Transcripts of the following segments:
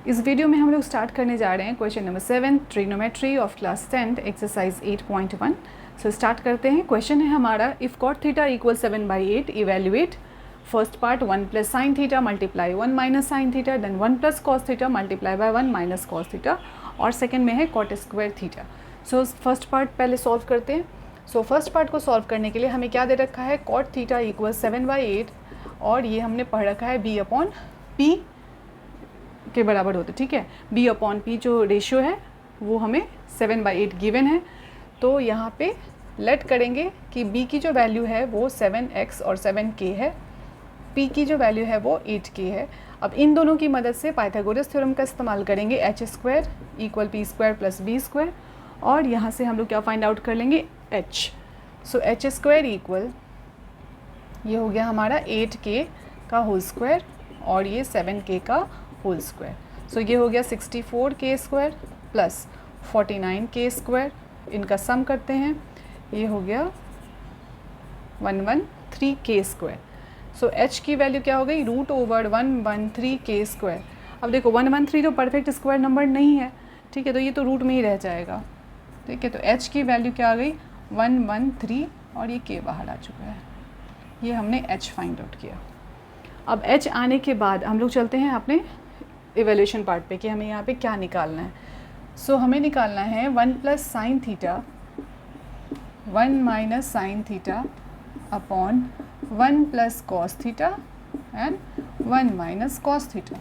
इस वीडियो में हम लोग स्टार्ट करने जा रहे हैं question number 7 trigonometry of class 10 exercise 8.1। So start करते हैं। क्वेश्चन है हमारा, if cot theta equal 7/8 evaluate first part 1 plus sine theta multiply 1 minus sine theta, then 1 plus cos theta multiply by 1 minus cos theta, और second में है cot square theta. So first part पहले solve करते हैं। So first part को solve करने के लिए हमें क्या दे रखा है, cot थीटा इक्वल 7/8 और ये हमने पढ़ रखा है b/p के बराबर होता है। ठीक है, b/p जो रेशियो है वो हमें 7/8 गिवन है। तो यहाँ पे लेट करेंगे कि b की जो वैल्यू है वो 7x और 7k है, p की जो वैल्यू है वो 8k है। अब इन दोनों की मदद से पाइथागोरस थ्योरम का इस्तेमाल करेंगे, h² equal p² plus b², और यहाँ से हम लोग क्या फाइंड आउट कर लेंगे, h। सो h² इक्वल ये हो गया हमारा 8k का होल स्क्वायर और ये 7k का होल स्क्वायर। सो ये हो गया 64k² प्लस 49k², इनका सम करते हैं, ये हो गया 113k²। सो h की वैल्यू क्या हो गई, √113k²। अब देखो 113 तो परफेक्ट स्क्वायर नंबर नहीं है, ठीक है, तो ये तो रूट में ही रह जाएगा। ठीक है, तो h की वैल्यू क्या आ गई 113 और ये k बाहर आ चुका है। ये हमने h फाइंड आउट किया। अब h आने के बाद हम लोग चलते हैं अपने इवैल्यूएशन पार्ट पे कि हमें यहाँ पे क्या निकालना है। सो हमें निकालना है 1 plus sine theta 1 minus sine theta upon 1 plus cos theta and 1 minus cos theta.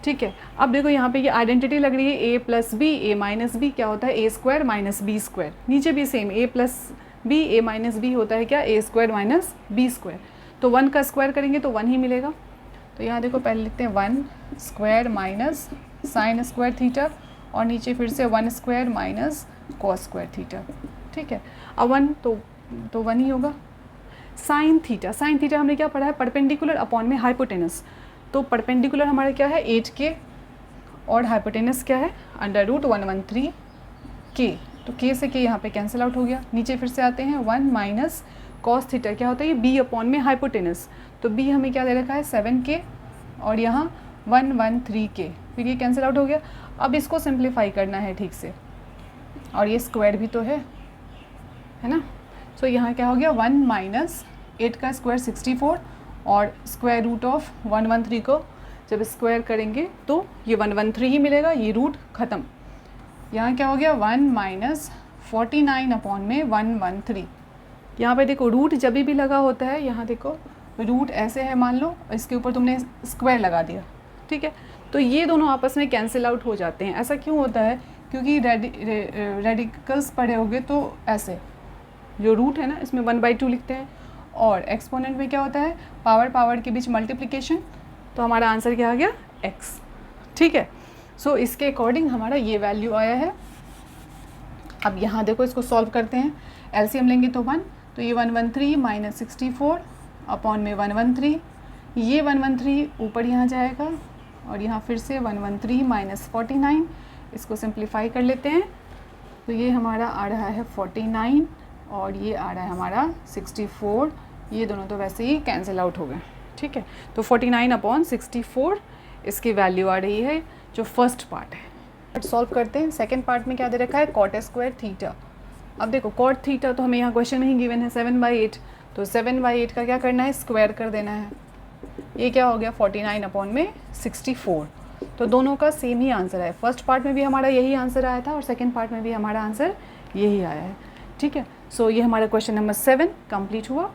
ठीक है, अब देखो यहाँ पे ये आइडेंटिटी लग रही है, a plus B a minus B क्या होता है a² माइनस b²। नीचे भी same a plus B a minus B होता है क्या, a² माइनस b²। तो 1 का स्क्वायर करेंगे तो 1 ही मिलेगा। तो यहाँ देखो पहले लिखते हैं 1 square minus sine square theta और नीचे फिर से 1 square minus cos square theta. ठीक है, अब 1 तो 1 ही होगा। साइन थीटा हमने क्या पढ़ा है, परपेंडिकुलर अपॉन में हाइपोटेनस। तो परपेंडिकुलर हमारा क्या है 8k और हाइपोटेनस क्या है √113k। तो k से k यहाँ पे कैंसिल आउट हो गया। नीचे फिर से आते हैं 1 माइनस कॉस थीटा क्या होता है, ये b/में हाइपोटेनस। तो b हमें क्या दे रखा है 7k और यहाँ 113k, फिर ये कैंसिल आउट हो गया। अब इसको सिंप्लीफाई करना है ठीक से, और ये स्क्वायर भी तो है ना। सो यहाँ क्या हो गया 1 माइनस 8 का स्क्वायर 64 और स्क्वायर रूट ऑफ 113 को जब स्क्वायर करेंगे तो ये 113 ही मिलेगा, ये रूट ख़त्म। यहाँ क्या हो गया 1 माइनस 49 अपॉन में 113। यहाँ पे देखो रूट जब भी लगा होता है, यहाँ देखो रूट ऐसे है मान लो, इसके ऊपर तुमने स्क्वायर लगा दिया, ठीक है, तो ये दोनों आपस में कैंसिल आउट हो जाते हैं। ऐसा क्यों होता है, क्योंकि रेडिकल्स पढ़े होंगे तो ऐसे जो रूट है ना इसमें 1/2 लिखते हैं, और एक्सपोनेंट में क्या होता है पावर के बीच मल्टीप्लिकेशन। तो हमारा आंसर क्या आ गया x। ठीक है, सो इसके अकॉर्डिंग हमारा ये वैल्यू आया है। अब यहाँ देखो इसको सॉल्व करते हैं, एलसीएम लेंगे तो 1, तो ये 113 माइनस 64 अपॉन में 113, ये 113 ऊपर यहाँ जाएगा और यहाँ फिर से 113 माइनस 49, इसको सिंप्लीफाई कर लेते हैं। तो ये हमारा आ रहा है 49 और ये आ रहा है हमारा 64, ये दोनों तो वैसे ही कैंसिल आउट हो गए। ठीक है, तो 49/64 इसकी वैल्यू आ रही है जो फर्स्ट पार्ट है। सॉल्व करते हैं। सेकेंड पार्ट में क्या दे रखा है cot स्क्वायर थीटा। अब देखो cot थीटा तो हमें यहाँ क्वेश्चन में ही गिवन है 7/8, तो 7/8 का क्या करना है स्क्वायर कर देना है। ये क्या हो गया 49/64। तो दोनों का सेम ही आंसर है। फर्स्ट पार्ट में भी हमारा यही आंसर आया था और सेकेंड पार्ट में भी हमारा आंसर यही आया है। ठीक है, सो ये हमारा क्वेश्चन नंबर 7 कंप्लीट हुआ।